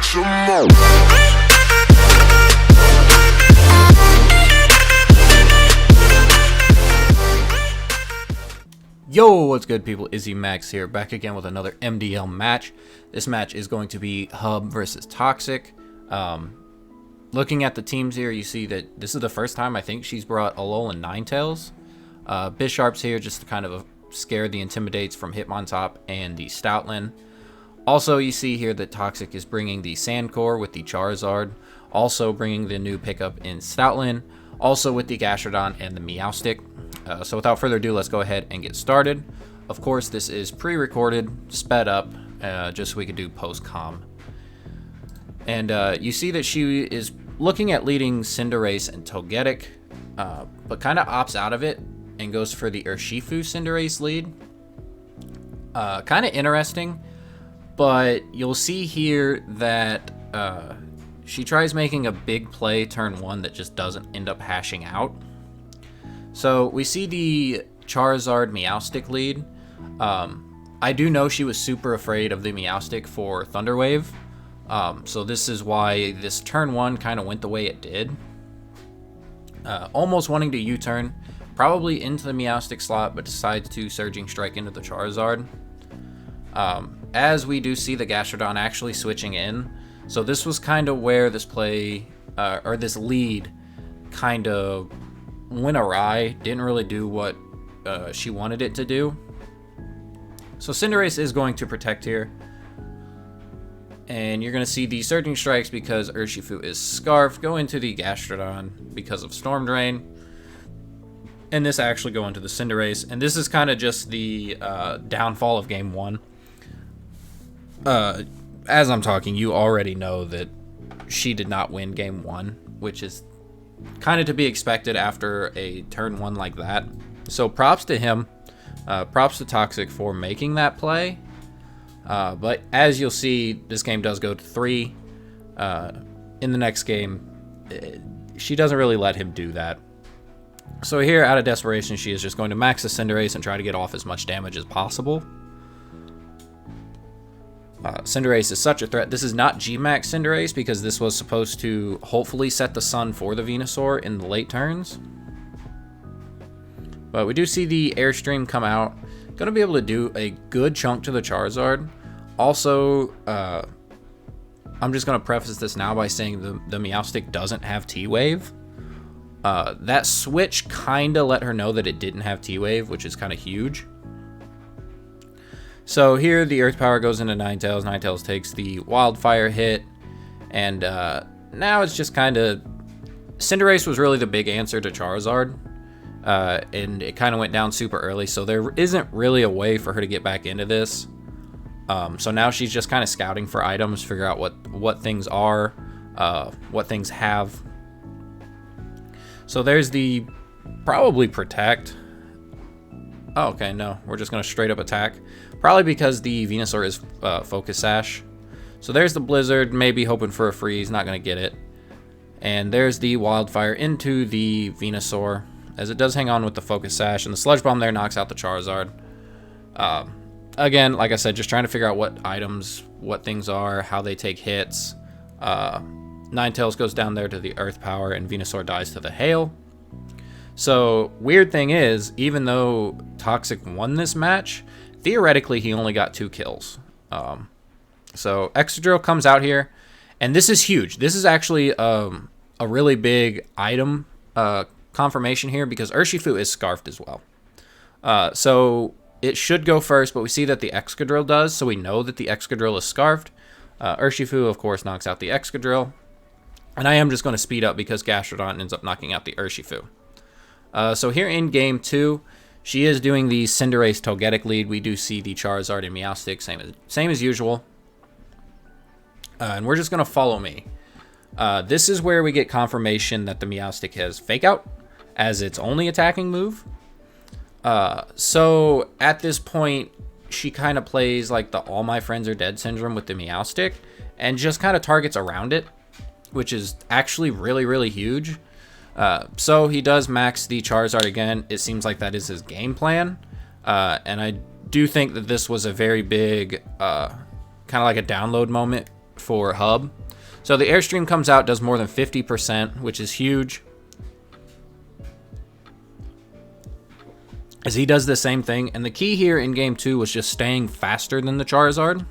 some more. Yo, what's good, people? Izzy Max here, back again with another MDL match. This match is going to be Hub versus Toxic. Looking at the teams here, you see that this is the first time I think she's brought Alolan and Ninetales. Bisharp's here just to kind of scare the Intimidates from Hitmontop and the Stoutland. Also, you see here that Toxic is bringing the Sandcore with the Charizard. Also bringing the new pickup in Stoutland. Also with the Gastrodon and the Meowstic. So without further ado, let's go ahead and get started. Of course, this is pre-recorded, sped up, just so we could do post-com. And you see that she is looking at leading Cinderace and Togetic, but kind of opts out of it and goes for the Urshifu Cinderace lead. Kind of interesting, but you'll see here that she tries making a big play turn one that just doesn't end up hashing out. So we see the Charizard Meowstic lead. I do know she was super afraid of the Meowstic for Thunder Wave. So this is why this turn one kind of went the way it did. Almost wanting to U-turn, probably into the Meowstic slot, but decides to Surging Strike into the Charizard. As we do see the Gastrodon actually switching in. So this was kind of where this play, or this lead, kind of went awry. Didn't really do what she wanted it to do. So Cinderace is going to protect here. And you're going to see the Surging Strikes because Urshifu is Scarfed go into the Gastrodon because of Storm Drain. And this actually go into the Cinderace. And this is kind of just the downfall of Game 1. As I'm talking, you already know that she did not win Game 1, which is kind of to be expected after a turn 1 like that. So props to him. Props to Toxic for making that play. But as you'll see, this game does go to 3. In the next game, she doesn't really let him do that. So here, out of desperation, she is just going to max the Cinderace and try to get off as much damage as possible. Cinderace is such a threat. This is not G-Max Cinderace because this was supposed to hopefully set the sun for the Venusaur in the late turns. But we do see the Airstream come out. Going to be able to do a good chunk to the Charizard. Also, I'm just going to preface this now by saying the Meowstic doesn't have T-Wave. That switch kind of let her know that it didn't have T-Wave, which is kind of huge. So here the Earth Power goes into Ninetales. Ninetales takes the Wildfire hit. And now it's just kind of... Cinderace was really the big answer to Charizard. And it kind of went down super early. So there isn't really a way for her to get back into this. So now she's just kind of scouting for items. Figure out what things are. What things have. So there's the... Probably Protect. Oh, okay, no. We're just going to straight up attack. Probably because the Venusaur is Focus Sash. So there's the Blizzard, maybe hoping for a freeze, not going to get it. And there's the Wildfire into the Venusaur, as it does hang on with the Focus Sash. And the Sludge Bomb there knocks out the Charizard. Again, like I said, just trying to figure out what items, what things are, how they take hits. Ninetales goes down there to the Earth Power, and Venusaur dies to the Hail. So, weird thing is, even though Toxic won this match, theoretically he only got 2 kills. So, Excadrill comes out here, and this is huge. This is actually a really big item confirmation here, because Urshifu is Scarfed as well. So, it should go first, but we see that the Excadrill does, so we know that the Excadrill is Scarfed. Urshifu, of course, knocks out the Excadrill. And I am just going to speed up because Gastrodon ends up knocking out the Urshifu. So here in Game 2, she is doing the Cinderace Togetic lead. We do see the Charizard and Meowstic, same as usual. And we're just going to follow me. This is where we get confirmation that the Meowstic has Fake Out as its only attacking move. So at this point, she kind of plays like the All My Friends Are Dead syndrome with the Meowstic and just kind of targets around it, which is actually really, really huge. So he does max the Charizard again. It seems like that is his game plan. And I do think that this was a very big, kind of like a download moment for Hub. So the Airstream comes out, does more than 50%, which is huge. As he does the same thing. And the key here in game 2 was just staying faster than the Charizard.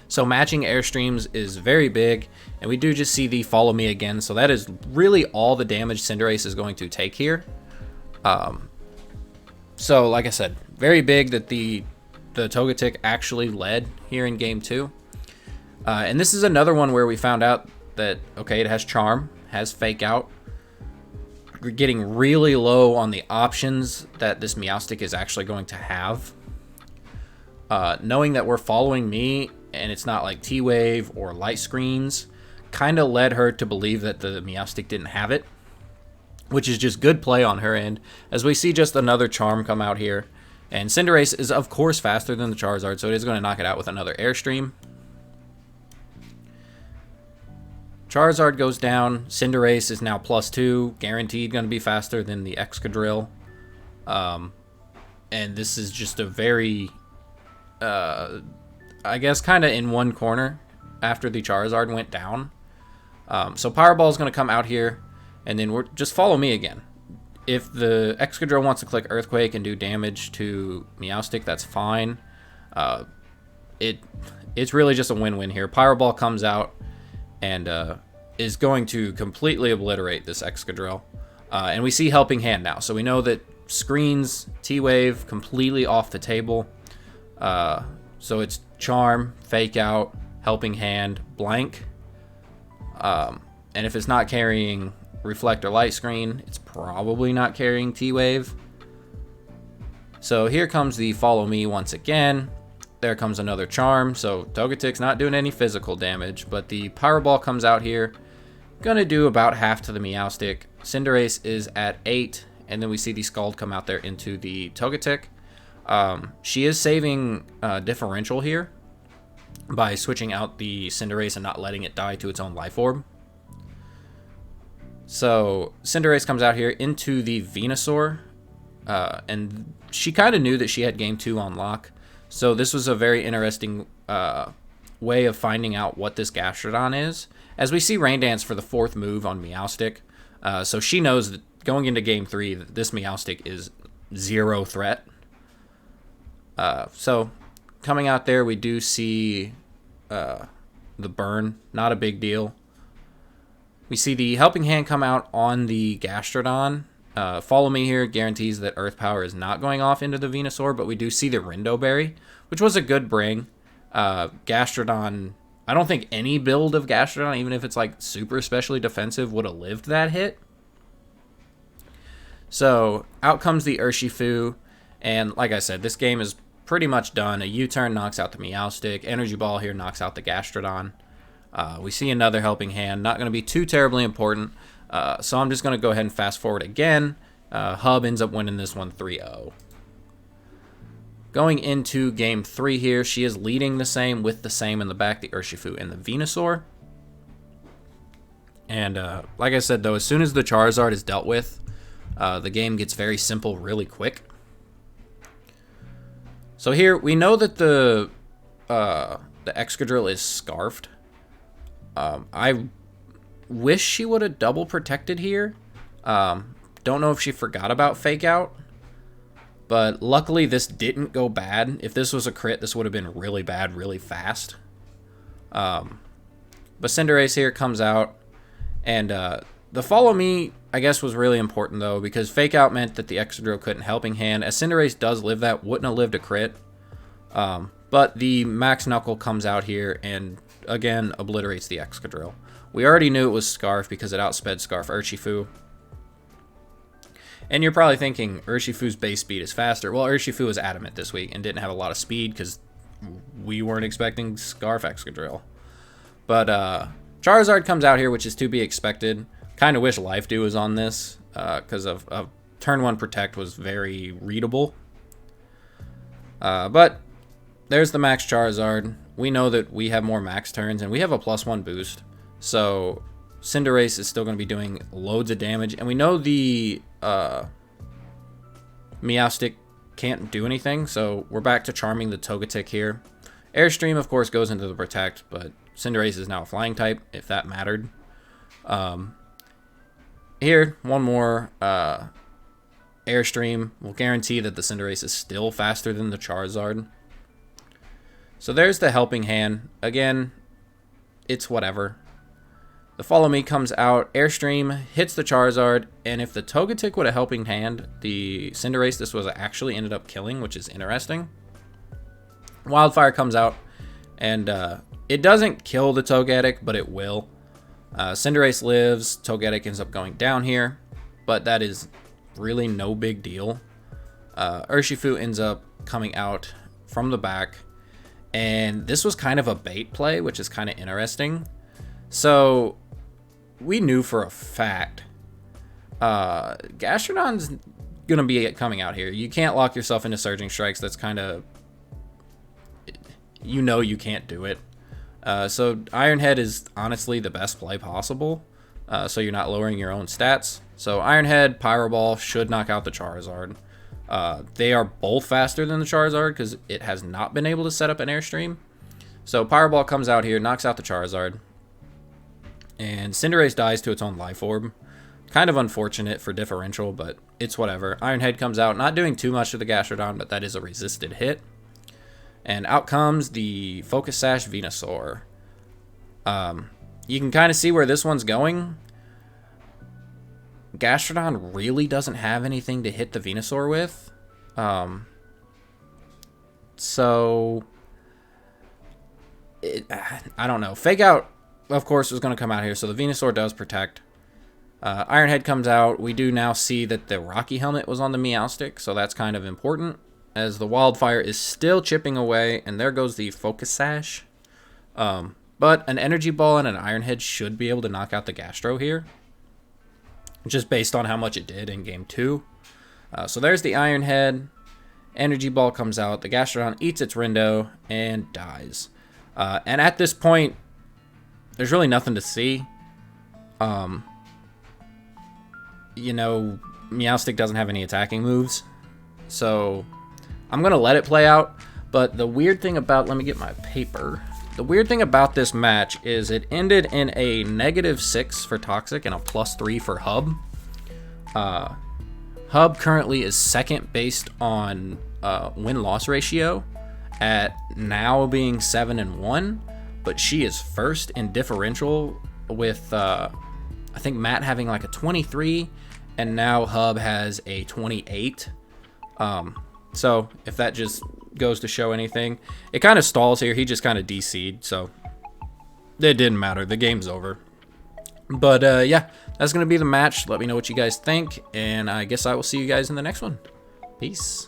So matching Airstreams is very big. And we do just see the Follow Me again. So that is really all the damage Cinderace is going to take here. So like I said, very big that the Togetic actually led here in game 2. And this is another one where we found out that, okay, it has Charm, has Fake Out. We're getting really low on the options that this Meowstic is actually going to have. Knowing that we're following me and it's not like T-Wave or Light Screens kind of led her to believe that the Meowstic didn't have it, which is just good play on her end, as we see just another Charm come out here. And Cinderace is, of course, faster than the Charizard, so it is going to knock it out with another Airstream. Charizard goes down. Cinderace is now +2, guaranteed going to be faster than the Excadrill. And this is just a very, I guess, kind of in one corner after the Charizard went down. So Powerball is going to come out here, and then we're just follow me again. If the Excadrill wants to click Earthquake and do damage to Meowstic, that's fine. It's really just a win-win here. Powerball comes out and is going to completely obliterate this Excadrill. And we see Helping Hand now. So we know that Screens, T-Wave, completely off the table. So it's Charm, Fake Out, Helping Hand, Blank. And if it's not carrying Reflect or Light Screen, it's probably not carrying T-Wave. So here comes the Follow Me once again. There comes another Charm, so Togetic's not doing any physical damage, but the Powerball comes out here. Gonna do about half to the Meowstic. Cinderace is at 8, and then we see the Scald come out there into the Togetic. She is saving Differential here by switching out the Cinderace and not letting it die to its own Life Orb. So Cinderace comes out here into the Venusaur, and she kind of knew that she had Game 2 on lock. So this was a very interesting way of finding out what this Gastrodon is. As we see Rain Dance for the 4th move on Meowstic. So she knows that going into Game 3, that this Meowstic is 0 threat. So coming out there, we do see the burn. Not a big deal. We see the Helping Hand come out on the Gastrodon. Follow Me here guarantees that Earth Power is not going off into the Venusaur, but we do see the Rindo Berry, which was a good bring. Gastrodon, I don't think any build of Gastrodon, even if it's like super especially defensive, would have lived that hit. So out comes the Urshifu, and like I said, this game is pretty much done. A U-turn knocks out the Meowstic. Energy Ball here knocks out the Gastrodon. We see another Helping Hand, not going to be too terribly important. So I'm just going to go ahead and fast forward again. Hub ends up winning this one 3-0. Going into game 3 here, she is leading the same with the same in the back, the Urshifu and the Venusaur. And like I said, though, as soon as the Charizard is dealt with, the game gets very simple really quick. So here, we know that the Excadrill is Scarfed. I wish she would have double protected here. Don't know if she forgot about Fake Out. But luckily this didn't go bad. If this was a crit, this would have been really bad really fast. But Cinderace here comes out. And the Follow Me, I guess, was really important though, because Fake Out meant that the Excadrill couldn't Helping Hand. As Cinderace does live that, wouldn't have lived a crit. But the Max Knuckle comes out here and again obliterates the Excadrill. We already knew it was Scarf because it outsped Scarf Urshifu. And you're probably thinking Urshifu's base speed is faster. Well, Urshifu was adamant this week and didn't have a lot of speed because we weren't expecting Scarf Excadrill. But Charizard comes out here, which is to be expected. Kind of wish Life Dew was on this because of turn 1 Protect was very readable. But there's the Max Charizard. We know that we have more Max turns and we have a +1 boost. So Cinderace is still going to be doing loads of damage. And we know the Meowstic can't do anything. So we're back to charming the Togetic here. Airstream, of course, goes into the Protect. But Cinderace is now a flying type, if that mattered. Here, one more Airstream will guarantee that the Cinderace is still faster than the Charizard. So there's the helping hand. Again, it's whatever. The Follow Me comes out, Airstream hits the Charizard, and if the Togetic would have helping hand, the Cinderace this was actually ended up killing, which is interesting. Wildfire comes out, and it doesn't kill the Togetic, but it will. Cinderace lives, Togetic ends up going down here, but that is really no big deal. Urshifu ends up coming out from the back, and this was kind of a bait play, which is kind of interesting. So we knew for a fact Gastrodon's gonna be coming out here. You can't lock yourself into Surging Strikes. That's kind of, you know, you can't do it. So Iron Head is honestly the best play possible, so you're not lowering your own stats. So Iron Head, Pyro Ball should knock out the Charizard. They are both faster than the Charizard because it has not been able to set up an Airstream. So Pyro Ball comes out here, knocks out the Charizard, and Cinderace dies to its own Life Orb. Kind of unfortunate for differential, but it's whatever. Iron Head comes out, not doing too much to the Gastrodon, but that is a resisted hit. And out comes the Focus Sash Venusaur. You can kind of see where this one's going. Gastrodon really doesn't have anything to hit the Venusaur with. I don't know. Fake Out, of course, was going to come out here, so the Venusaur does protect. Iron Head comes out. We do now see that the Rocky Helmet was on the Meowstic, so that's kind of important, as the Wildfire is still chipping away, and there goes the Focus Sash. But an Energy Ball and an Iron Head should be able to knock out the Gastro here, just based on how much it did in Game 2. So there's the Iron Head. Energy Ball comes out. The Gastrodon eats its Rindo and dies. And at this point, there's really nothing to see. You know, Meowstic doesn't have any attacking moves, so I'm going to let it play out. But the weird thing about, let me get my paper. The weird thing about this match is it ended in a -6 for Toxic and a +3 for Hub. Hub currently is second based on win-loss ratio at now being 7-1, but she is first in differential with I think Matt having like a 23, and now Hub has a 28. So if that just goes to show anything, it kind of stalls here. He just kind of DC'd, so it didn't matter. The game's over. But yeah, that's going to be the match. Let me know what you guys think, and I guess I will see you guys in the next one. Peace.